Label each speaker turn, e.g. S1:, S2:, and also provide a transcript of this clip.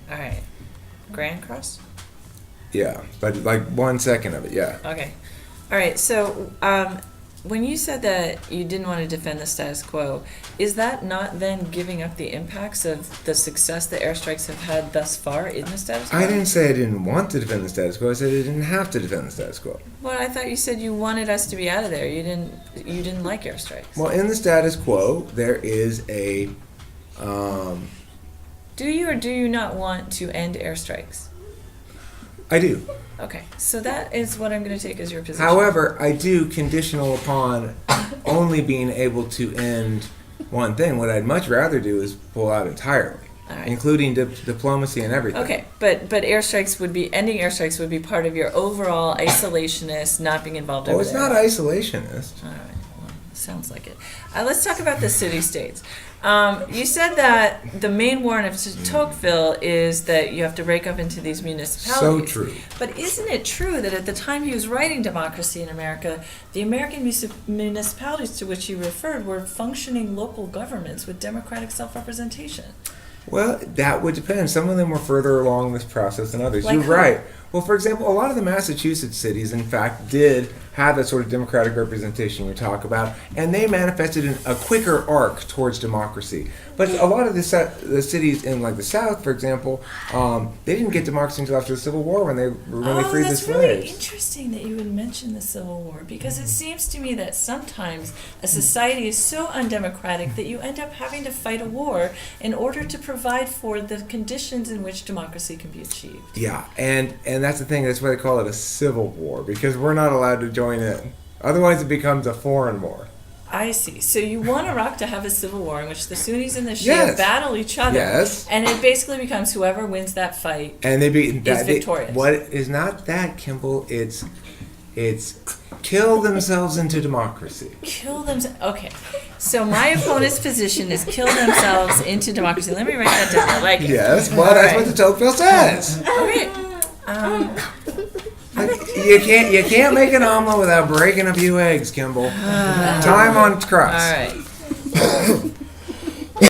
S1: All right. Grand Cross?
S2: Yeah, but like 1 second of it, yeah.
S1: Okay. All right. So, when you said that you didn't want to defend the status quo, is that not then giving up the impacts of the success the airstrikes have had thus far in the status quo?
S2: I didn't say I didn't want to defend the status quo. I said I didn't have to defend the status quo.
S1: Well, I thought you said you wanted us to be out of there. You didn't like airstrikes.
S2: Well, in the status quo, there is a.
S1: Do you or do you not want to end airstrikes?
S2: I do.
S1: Okay, so that is what I'm going to take as your position.
S2: However, I do conditional upon only being able to end one thing. What I'd much rather do is pull out entirely,
S1: right.
S2: including diplomacy and everything.
S1: Okay, but airstrikes would be ending airstrikes would be part of your overall isolationist, not being involved.
S2: Oh, it's not isolationist.
S1: All right, well, sounds like it. Let's talk about the city-states. You said that the main warrant of Tocqueville is that you have to break up into these municipalities.
S2: So true.
S1: But isn't it true that at the time he was writing Democracy in America, the American municipalities to which he referred were functioning local governments with democratic self-representation?
S2: Well, that would depend. Some of them were further along this process than others.
S1: Like
S2: You're
S1: who?
S2: right. Well, for example, a lot of the Massachusetts cities, in fact, did have that sort of democratic representation we talk about, and they manifested in a quicker arc towards democracy. But a lot of the cities in, like the South, for example, they didn't get democracy until after the Civil War when they freed the slaves.
S1: That's really interesting that you would mention the Civil War, because it seems to me that sometimes a society is so undemocratic that you end up having to fight a war in order to provide for the conditions in which democracy can be achieved.
S2: Yeah, and that's the thing. That's why they call it a civil war, because we're not allowed to join in. Otherwise, it becomes a foreign war.
S1: I see. So you want Iraq to have a civil war in which the Sunnis and the Shia battle each other.
S2: Yes.
S1: And it basically becomes whoever wins that fight
S2: and they be
S1: is victorious.
S2: What is not that, Kimball? It's kill themselves into democracy.
S1: Kill themselves. Okay. So my opponent's position is kill themselves into democracy. Let me write that down. I like it.
S2: Yes. Well, that's what the Tocqueville says.
S1: Okay.
S2: You can't make an omelet without breaking a few eggs, Kimball. Time on crust.
S1: All right.